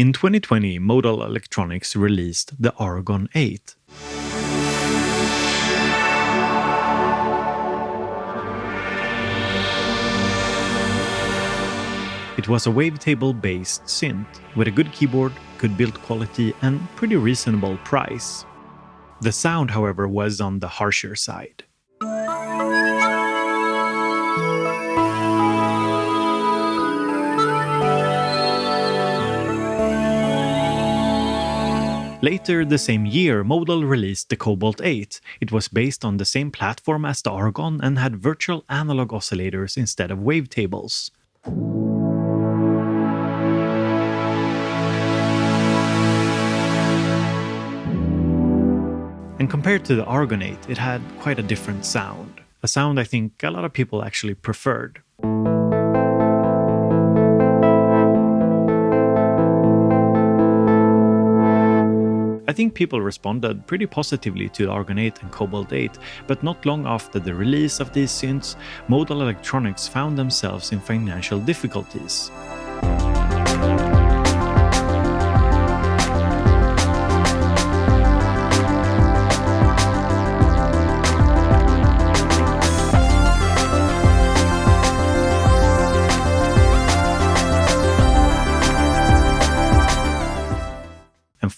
In 2020, Modal Electronics released the CARBON8. It was a wavetable-based synth with a good keyboard, good build quality, and pretty reasonable price. The sound, however, was on the harsher side. Later the same year, Modal released the CARBON8. It was based on the same platform as the Argon and had virtual analog oscillators instead of wavetables. And compared to the Argon8, it had quite a different sound. A sound I think a lot of people actually preferred. I think people responded pretty positively to the Argon8 and CARBON8, but not long after the release of these synths, Modal Electronics found themselves in financial difficulties.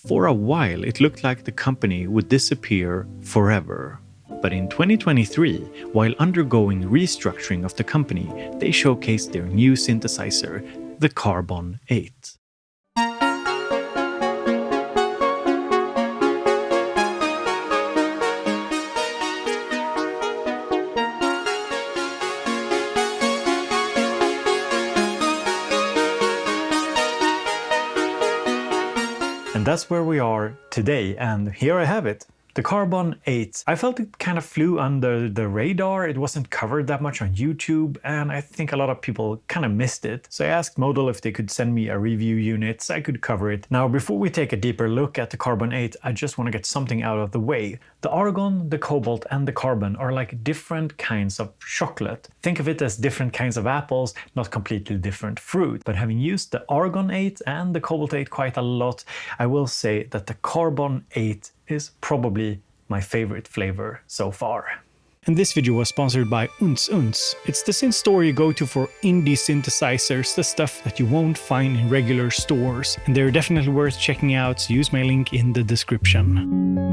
For a while, it looked like the company would disappear forever. But in 2023, while undergoing restructuring of the company, they showcased their new synthesizer, the CARBON8. And that's where we are today, and here I have it. The CARBON8. I felt it kind of flew under the radar. It wasn't covered that much on YouTube, and I think a lot of people kind of missed it. So I asked Modal if they could send me a review unit so I could cover it. Now, before we take a deeper look at the CARBON8, I just want to get something out of the way. The argon, the cobalt, and the carbon are like different kinds of chocolate. Think of it as different kinds of apples, not completely different fruit. But having used the Argon8 and the Cobalt8 quite a lot, I will say that the CARBON8 is probably my favorite flavor so far. And this video was sponsored by OUT. It's the synth store you go to for indie synthesizers, the stuff that you won't find in regular stores. And they're definitely worth checking out, so use my link in the description.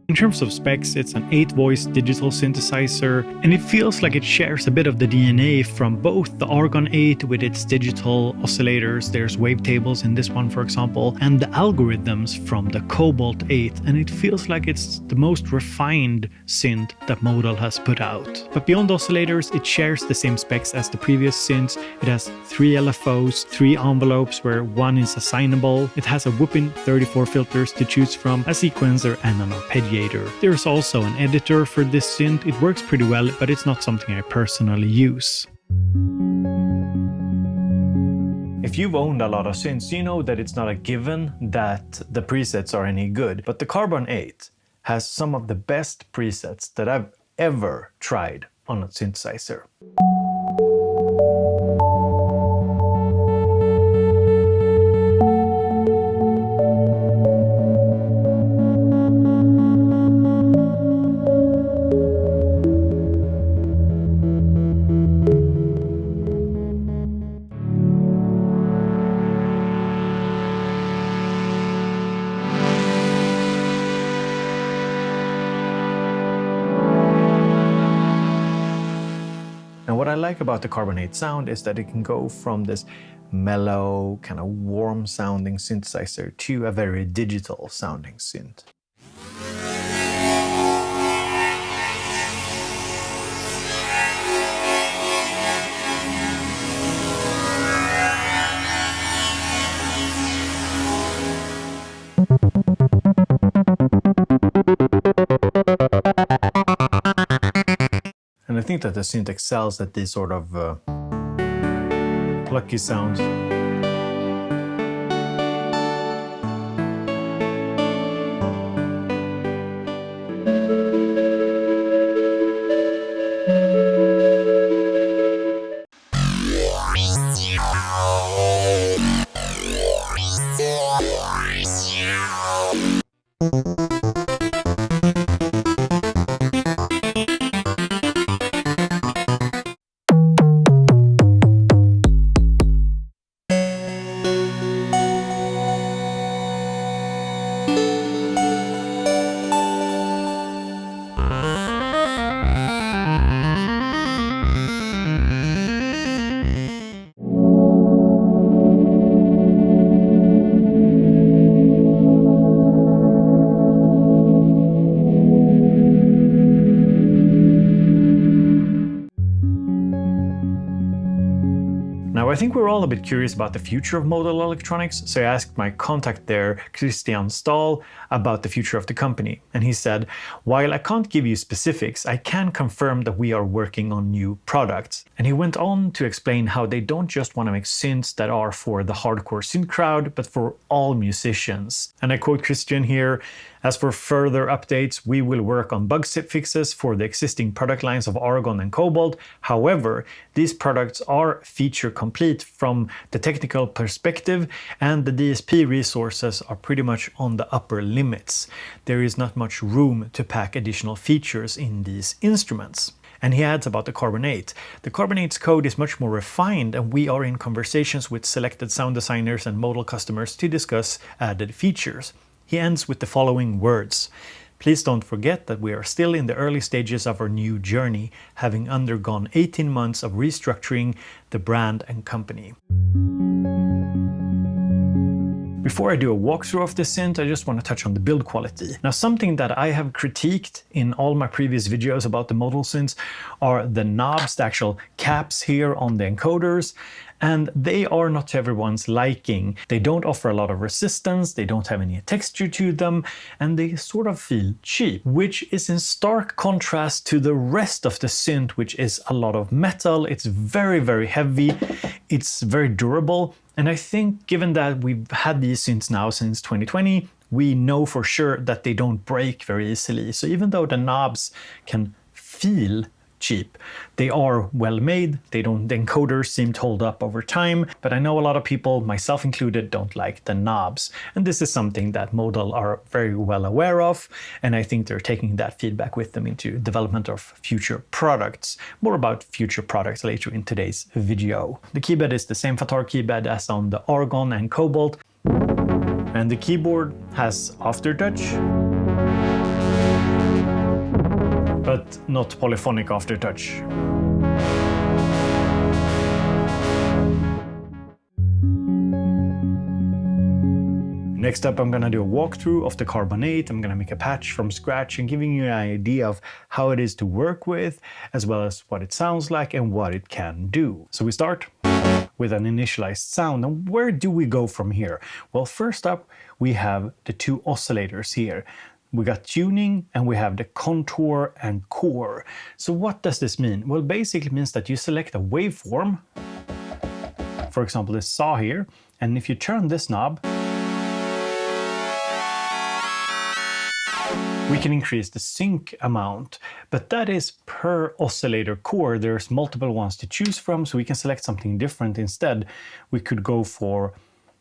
In terms of specs, it's an 8-voice digital synthesizer, and it feels like it shares a bit of the DNA from both the Argon8 with its digital oscillators, there's wavetables in this one for example, and the algorithms from the Cobalt8, and it feels like it's the most refined synth that Modal has put out. But beyond oscillators, it shares the same specs as the previous synths. It has 3 LFOs, 3 envelopes where 1 is assignable, it has a whopping 34 filters to choose from, a sequencer and an arpeggiator. There's also an editor for this synth. It works pretty well, but it's not something I personally use. If you've owned a lot of synths, you know that it's not a given that the presets are any good, but the CARBON8 has some of the best presets that I've ever tried on a synthesizer. And what I like about the CARBON8 sound is that it can go from this mellow, kind of warm sounding synthesizer to a very digital sounding synth. And I think that the synth excels at these sort of plucky sounds. Now, I think we're all a bit curious about the future of modal electronics, so I asked my contact there, Christian Stahl, about the future of the company. And he said, while I can't give you specifics, I can confirm that we are working on new products. And he went on to explain how they don't just want to make synths that are for the hardcore synth crowd, but for all musicians. And I quote Christian here, as for further updates, we will work on bug fixes for the existing product lines of Argon and Cobalt. However, these products are feature complete from the technical perspective, and the DSP resources are pretty much on the upper limits. There is not much room to pack additional features in these instruments. And he adds about the Carbon8. The Carbon8's code is much more refined, and we are in conversations with selected sound designers and modal customers to discuss added features. He ends with the following words. Please don't forget that we are still in the early stages of our new journey, having undergone 18 months of restructuring the brand and company. Before I do a walkthrough of this synth, I just want to touch on the build quality. Now, something that I have critiqued in all my previous videos about the modal synths are the knobs, the actual caps here on the encoders, and they are not to everyone's liking. They don't offer a lot of resistance, they don't have any texture to them, and they sort of feel cheap, which is in stark contrast to the rest of the synth, which is a lot of metal. It's very, very heavy, it's very durable. And I think given that we've had these synths now since 2020, we know for sure that they don't break very easily. So even though the knobs can feel cheap, they are well made. The encoders seem to hold up over time, but I know a lot of people, myself included, don't like the knobs. And this is something that Modal are very well aware of, and I think they're taking that feedback with them into development of future products. More about future products later in today's video. The keypad is the same Fatar keypad as on the Argon and Cobalt, and the keyboard has aftertouch, but not polyphonic aftertouch. Next up, I'm gonna do a walkthrough of the Carbon8. I'm gonna make a patch from scratch and giving you an idea of how it is to work with, as well as what it sounds like and what it can do. So we start with an initialized sound. And where do we go from here? Well, first up, we have the two oscillators here. We got tuning and we have the contour and core. So what does this mean? Well, basically it means that you select a waveform, for example, this saw here, and if you turn this knob, we can increase the sync amount, but that is per oscillator core. There's multiple ones to choose from, so we can select something different instead. We could go for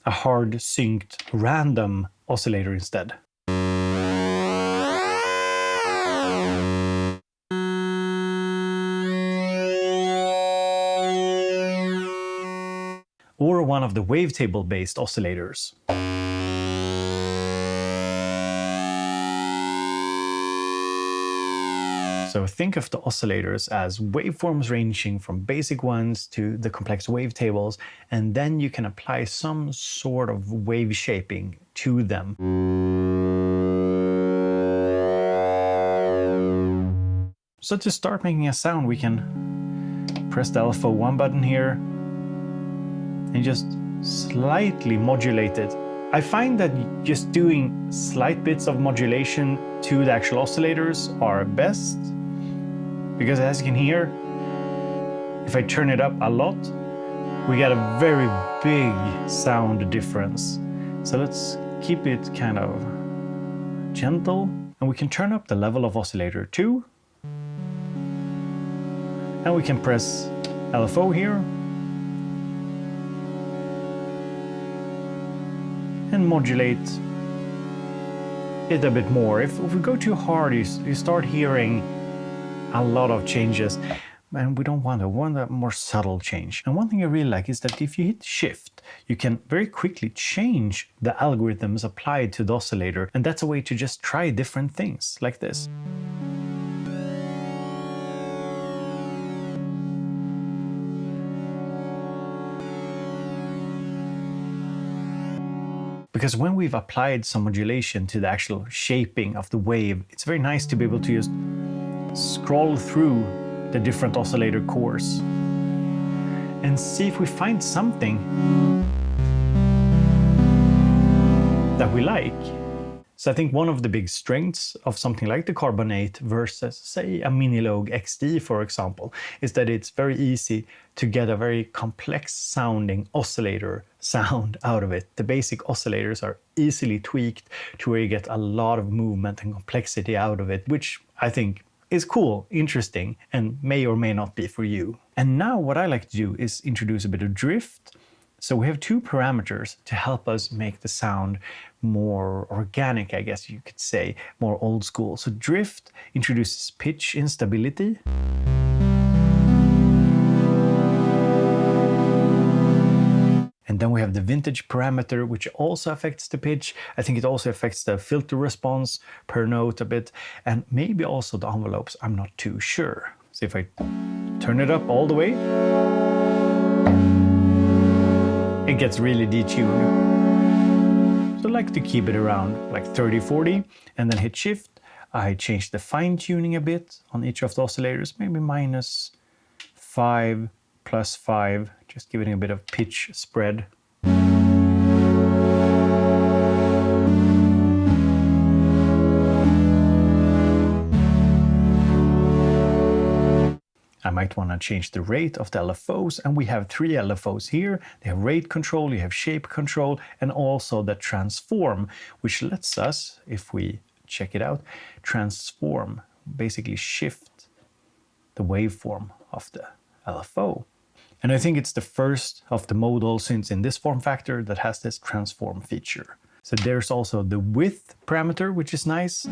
a hard synced random oscillator instead. Or one of the wavetable-based oscillators. So think of the oscillators as waveforms ranging from basic ones to the complex wavetables, and then you can apply some sort of wave shaping to them. So to start making a sound, we can press the LFO1 button here and just slightly modulate it. I find that just doing slight bits of modulation to the actual oscillators are best, because as you can hear, if I turn it up a lot, we get a very big sound difference. So let's keep it kind of gentle, and we can turn up the level of oscillator 2, and we can press LFO here and modulate it a bit more. If we go too hard, you start hearing a lot of changes, and we don't want that. We want a more subtle change. And one thing I really like is that if you hit shift, you can very quickly change the algorithms applied to the oscillator, and that's a way to just try different things like this. Because when we've applied some modulation to the actual shaping of the wave, it's very nice to be able to just scroll through the different oscillator cores and see if we find something that we like. So I think one of the big strengths of something like the Carbon8 versus, say, a Minilogue XD, for example, is that it's very easy to get a very complex sounding oscillator sound out of it. The basic oscillators are easily tweaked to where you get a lot of movement and complexity out of it, which I think is cool, interesting, and may or may not be for you. And now what I like to do is introduce a bit of drift. So we have two parameters to help us make the sound more organic, I guess you could say, more old school. So drift introduces pitch instability. And then we have the vintage parameter, which also affects the pitch. I think it also affects the filter response per note a bit, and maybe also the envelopes. I'm not too sure. So if I turn it up all the way, it gets really detuned. So I like to keep it around like 30, 40, and then hit shift. I change the fine tuning a bit on each of the oscillators, maybe -5, +5, just giving a bit of pitch spread. I might want to change the rate of the LFOs, and we have 3 LFOs here. They have rate control, you have shape control, and also the transform, which lets us, if we check it out, transform, basically shift the waveform of the LFO. And I think it's the first of the modal synths in this form factor that has this transform feature. So there's also the width parameter, which is nice,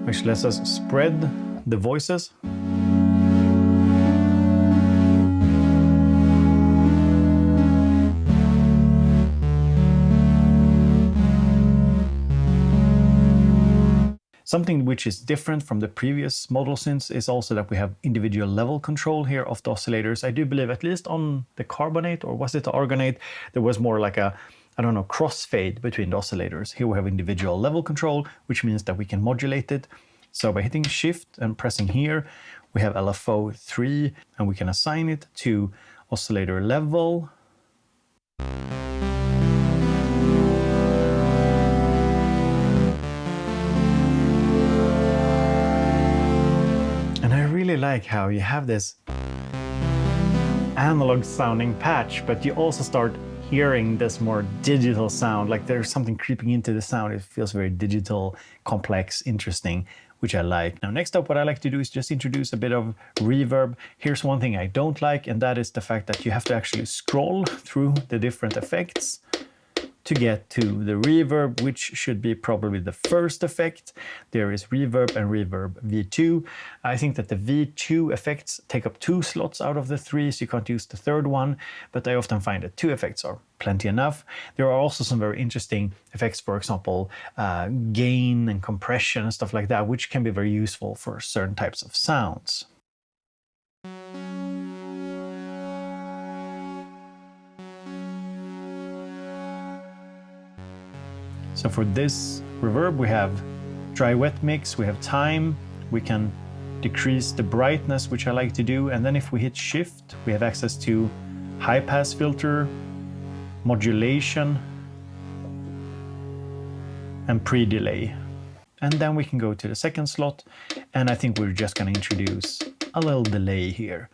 which lets us spread the voices. Something which is different from the previous modal synths is also that we have individual level control here of the oscillators. I do believe, at least on the Carbon8, or was it the Argon8, there was more like a, I don't know, crossfade between the oscillators. Here we have individual level control, which means that we can modulate it. So by hitting shift and pressing here, we have LFO 3, and we can assign it to oscillator level. Like how you have this analog sounding patch, but you also start hearing this more digital sound, like there's something creeping into the sound. It feels very digital, complex, interesting, which I like. Now, next up, what I like to do is just introduce a bit of reverb. Here's one thing I don't like, and that is the fact that you have to actually scroll through the different effects to get to the reverb, which should be probably the first effect. There is reverb and reverb V2. I think that the V2 effects take up 2 slots out of the 3, so you can't use the third one, but I often find that 2 effects are plenty enough. There are also some very interesting effects, for example, gain and compression and stuff like that, which can be very useful for certain types of sounds. So for this reverb, we have dry wet mix, we have time, we can decrease the brightness, which I like to do, and then if we hit shift, we have access to high pass filter, modulation, and pre-delay. And then we can go to the second slot, and I think we're just going to introduce a little delay here.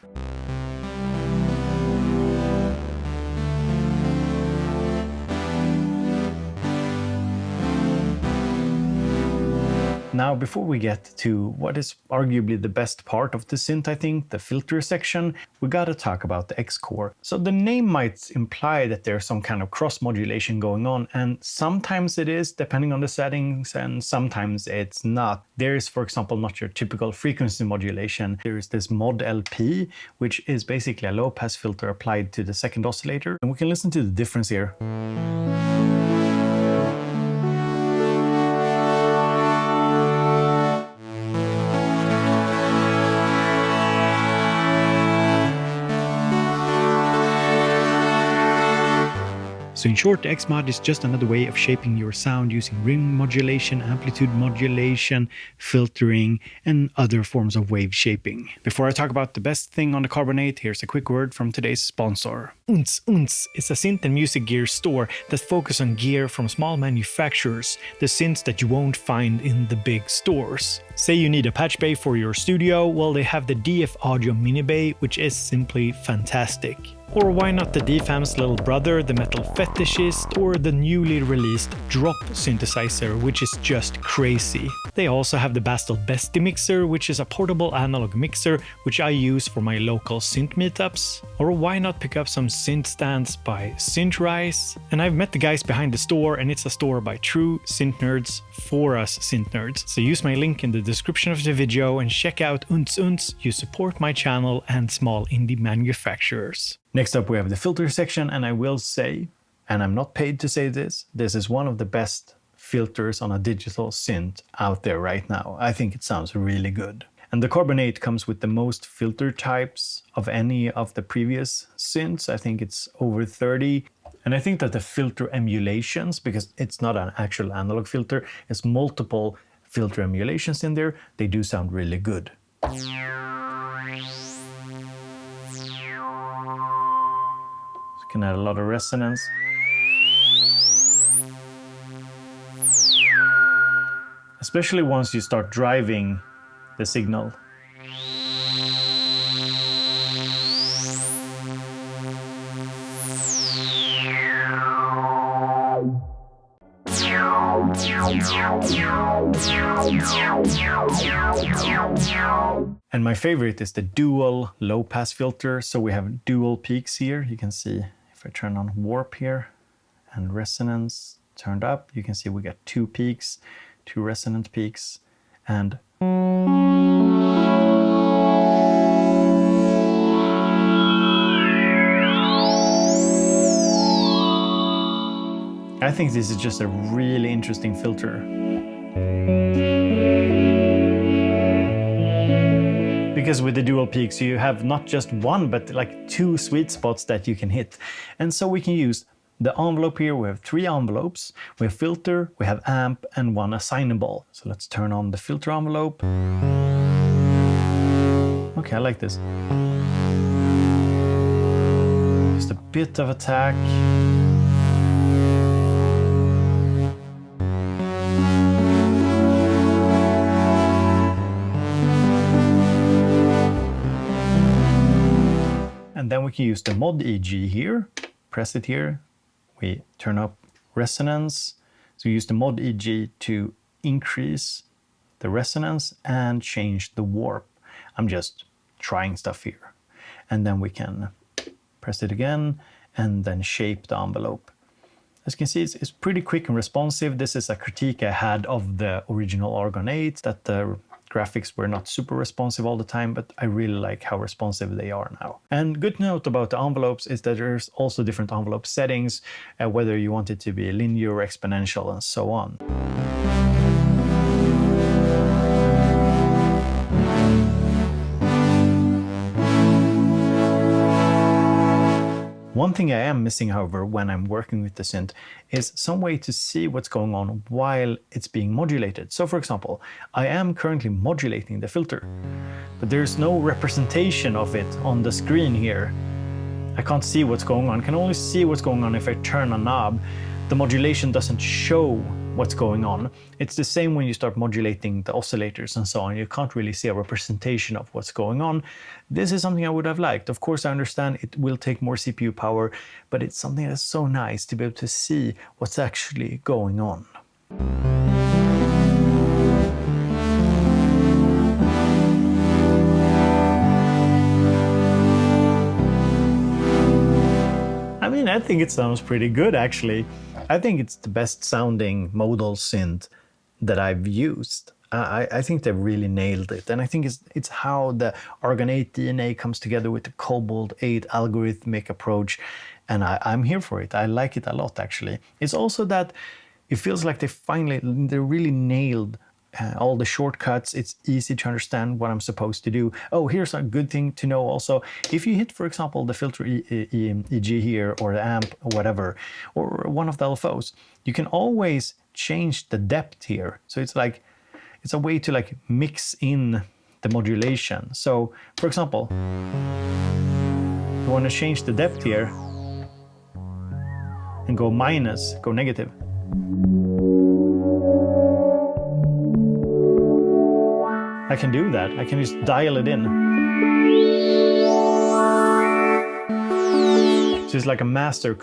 Now, before we get to what is arguably the best part of the synth, I think, the filter section, we gotta talk about the X-Core. So the name might imply that there's some kind of cross-modulation going on, and sometimes it is, depending on the settings, and sometimes it's not. There is, for example, not your typical frequency modulation. There is this Mod LP, which is basically a low-pass filter applied to the second oscillator, and we can listen to the difference here. So in short, the X-Mod is just another way of shaping your sound using ring modulation, amplitude modulation, filtering, and other forms of wave shaping. Before I talk about the best thing on the Carbon8, here's a quick word from today's sponsor. OUT is a synth and music gear store that focuses on gear from small manufacturers, the synths that you won't find in the big stores. Say you need a patch bay for your studio, well, they have the DF Audio Mini Bay, which is simply fantastic. Or why not the DFAM's little brother, the Metal Fetishist, or the newly released Drop synthesizer, which is just crazy. They also have the Bastel Bestie mixer, which is a portable analog mixer, which I use for my local synth meetups. Or why not pick up some synth stands by Synthrise? And I've met the guys behind the store, and it's a store by true synth nerds for us synth nerds. So use my link in the description of the video and check out OUT. You support my channel and small indie manufacturers. Next up we have the filter section, and I will say, and I'm not paid to say this, this is one of the best filters on a digital synth out there right now. I think it sounds really good. And the Carbon8 comes with the most filter types of any of the previous synths. I think it's over 30. And I think that the filter emulations, because it's not an actual analog filter, it's multiple filter emulations in there, they do sound really good. Can add a lot of resonance. Especially once you start driving the signal. And my favorite is the dual low-pass filter. So we have dual peaks here. You can see if I turn on warp here and resonance turned up, you can see we got two peaks, two resonant peaks, and I think this is just a really interesting filter. Because with the dual peaks, you have not just one, but like two sweet spots that you can hit. And so we can use the envelope here. We have three envelopes. We have filter, we have amp, and one assignable. So let's turn on the filter envelope. Okay, I like this. Just a bit of attack. And then we can use the Mod EG here, press it here, we turn up resonance. So we use the Mod EG to increase the resonance and change the warp. I'm just trying stuff here. And then we can press it again and then shape the envelope. As you can see, it's pretty quick and responsive. This is a critique I had of the original Argon 8, that the graphics were not super responsive all the time, but I really like how responsive they are now. And good note about the envelopes is that there's also different envelope settings, whether you want it to be linear or exponential and so on. One thing I am missing, however, when I'm working with the synth is some way to see what's going on while it's being modulated. So for example, I am currently modulating the filter, but there's no representation of it on the screen here. I can't see what's going on. I can only see what's going on if I turn a knob. The modulation doesn't show what's going on. It's the same when you start modulating the oscillators and so on. You can't really see a representation of what's going on. This is something I would have liked. Of course, I understand it will take more CPU power, but it's something that's so nice to be able to see what's actually going on. I think it sounds pretty good, actually. I think it's the best sounding modal synth that I've used. I think they've really nailed it. And I think it's how the Argon8 DNA comes together with the Cobalt-8 algorithmic approach. And I'm here for it. I like it a lot, actually. It's also that it feels like they really nailed all the shortcuts. It's easy to understand what I'm supposed to do. Oh, here's a good thing to know also. If you hit, for example, the filter EG here, or the amp, or whatever, or one of the LFOs, you can always change the depth here. So it's like, it's a way to like mix in the modulation. So, for example, you want to change the depth here and go negative. I can do that. I can just dial it in. So it's like a master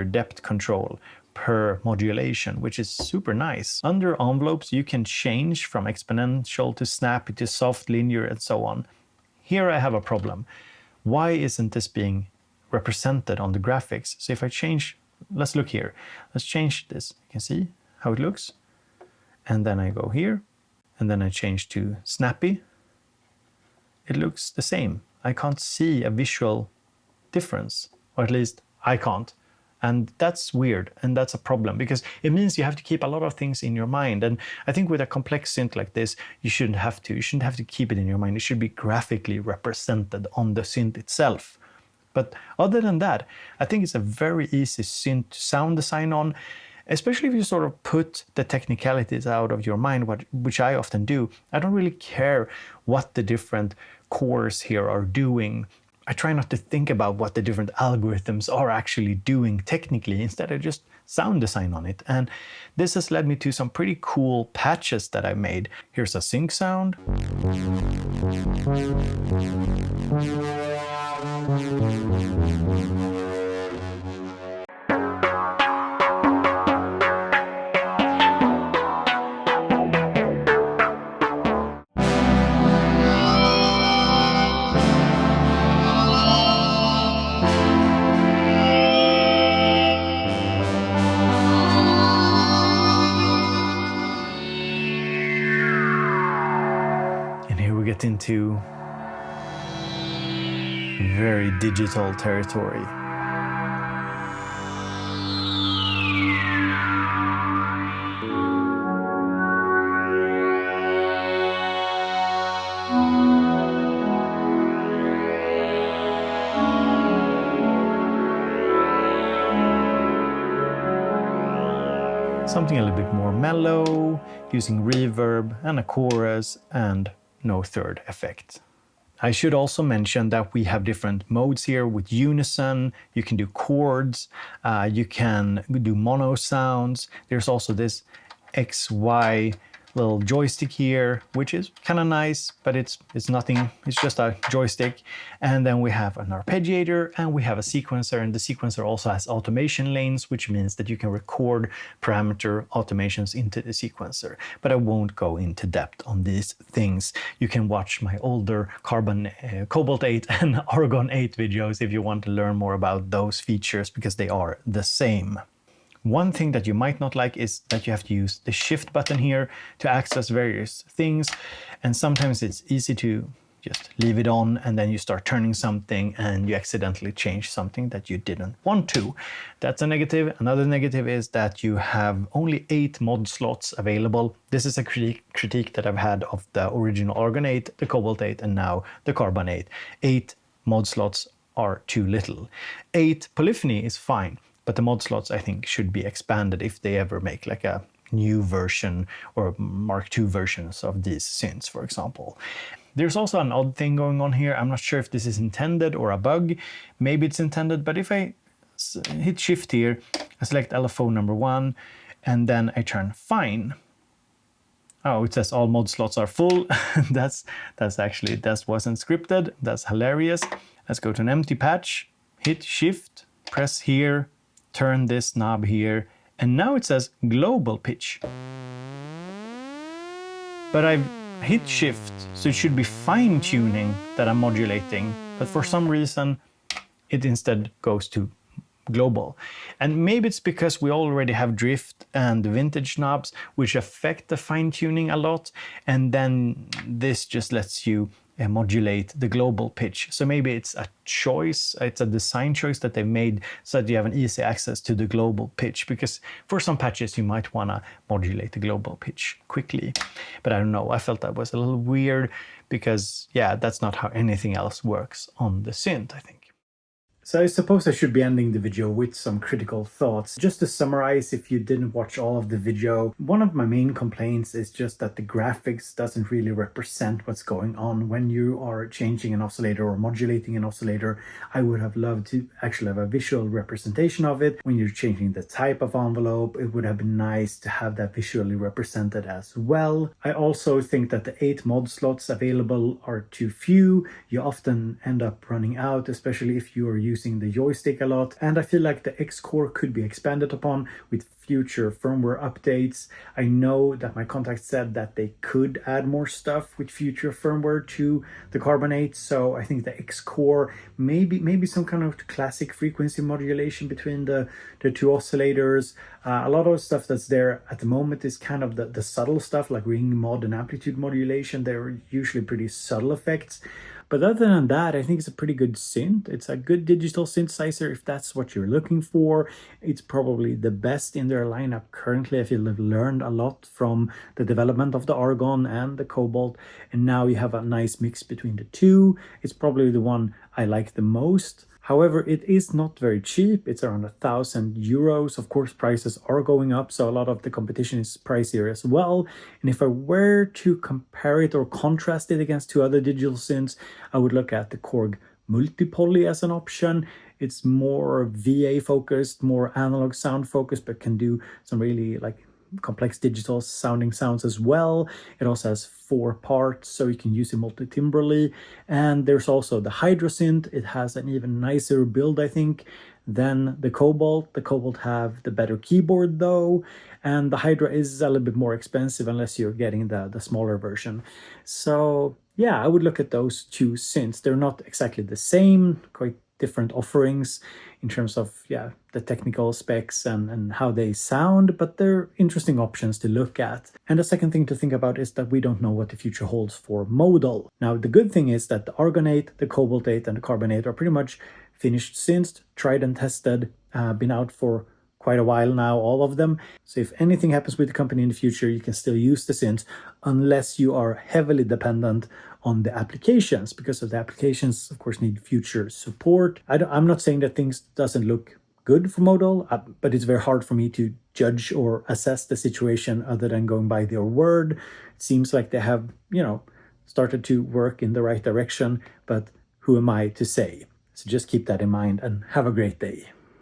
depth control per modulation, which is super nice. Under envelopes, you can change from exponential to snappy to soft, linear, and so on. Here I have a problem. Why isn't this being represented on the graphics? So if I change, let's look here. Let's change this. You can see how it looks. And then I go here. And then I change to snappy. It looks the same. I can't see a visual difference, or at least I can't. And that's weird, and that's a problem, because it means you have to keep a lot of things in your mind. And I think with a complex synth like this, you shouldn't have to. You shouldn't have to keep it in your mind. It should be graphically represented on the synth itself. But other than that, I think it's a very easy synth to sound design on, especially if you sort of put the technicalities out of your mind, which I often do. I don't really care what the different cores here are doing. I try not to think about what the different algorithms are actually doing technically. Instead, I just sound design on it. And this has led me to some pretty cool patches that I made. Here's a sync sound. Into very digital territory. Something a little bit more mellow, using reverb and a chorus and no third effect. I should also mention that we have different modes here with unison. You can do chords, you can do mono sounds. There's also this XY little joystick here, which is kind of nice, but it's nothing. It's just a joystick. And then we have an arpeggiator and we have a sequencer, and the sequencer also has automation lanes, which means that you can record parameter automations into the sequencer. But I won't go into depth on these things. You can watch my older Cobalt-8 and Argon8 videos if you want to learn more about those features, because they are the same. One thing that you might not like is that you have to use the shift button here to access various things. And sometimes it's easy to just leave it on, and then you start turning something and you accidentally change something that you didn't want to. That's a negative. Another negative is that you have only 8 mod slots available. This is a critique that I've had of the original Argon8, the Cobalt-8, and now the Carbon8. 8 mod slots are too little. 8 polyphony is fine. But the mod slots, I think, should be expanded if they ever make like a new version or Mark II versions of these synths, for example. There's also an odd thing going on here. I'm not sure if this is intended or a bug. Maybe it's intended, but if I hit shift here, I select LFO number 1, and then I turn fine. Oh, it says all mod slots are full. That wasn't scripted. That's hilarious. Let's go to an empty patch, hit shift, press here, turn this knob here, and now it says global pitch. But I've hit shift, so it should be fine tuning that I'm modulating, but for some reason it instead goes to global. And maybe it's because we already have drift and vintage knobs, which affect the fine tuning a lot. And then this just lets you modulate the global pitch. So maybe it's a choice, it's a design choice that they've made so that you have an easy access to the global pitch, because for some patches you might want to modulate the global pitch quickly. But I don't know, I felt that was a little weird because, yeah, that's not how anything else works on the synth, I think. So I suppose I should be ending the video with some critical thoughts. Just to summarize, if you didn't watch all of the video, one of my main complaints is just that the graphics doesn't really represent what's going on when you are changing an oscillator or modulating an oscillator. I would have loved to actually have a visual representation of it. When you're changing the type of envelope, it would have been nice to have that visually represented as well. I also think that the 8 mod slots available are too few. You often end up running out, especially if you are using the joystick a lot, and I feel like the X-Core could be expanded upon with future firmware updates. I know that my contact said that they could add more stuff with future firmware to the Carbon8, so I think the X-Core, maybe some kind of classic frequency modulation between the two oscillators. A lot of stuff that's there at the moment is kind of the subtle stuff, like ring mod and amplitude modulation. They're usually pretty subtle effects. But other than that, I think it's a pretty good synth. It's a good digital synthesizer if that's what you're looking for. It's probably the best in their lineup currently. I feel they've learned a lot from the development of the Argon and the Cobalt, and now you have a nice mix between the two. It's probably the one I like the most. However, it is not very cheap. It's around 1,000 euros. Of course, prices are going up, so a lot of the competition is pricier as well. And if I were to compare it or contrast it against two other digital synths, I would look at the Korg Multipoly as an option. It's more VA focused, more analog sound focused, but can do some really like complex digital sounding sounds as well. It also has 4 parts, so you can use it multi-timbrally. And there's also the HydraSynth. It has an even nicer build, I think, than the Cobalt. The Cobalt have the better keyboard though, and the Hydra is a little bit more expensive unless you're getting the smaller version. So yeah, I would look at those two synths. They're not exactly the same, quite different offerings in terms of the technical specs and how they sound, but they're interesting options to look at. And the second thing to think about is that we don't know what the future holds for modal. Now the good thing is that the Argon 8, the Cobalt 8 and the Carbon 8 are pretty much finished synths, tried and tested, been out for quite a while now, all of them. So if anything happens with the company in the future, you can still use the synths unless you are heavily dependent on the applications, because of the applications, of course, need future support. I'm not saying that things doesn't look good for modal, but it's very hard for me to judge or assess the situation other than going by their word. It seems like they have, started to work in the right direction, but who am I to say? So just keep that in mind and have a great day.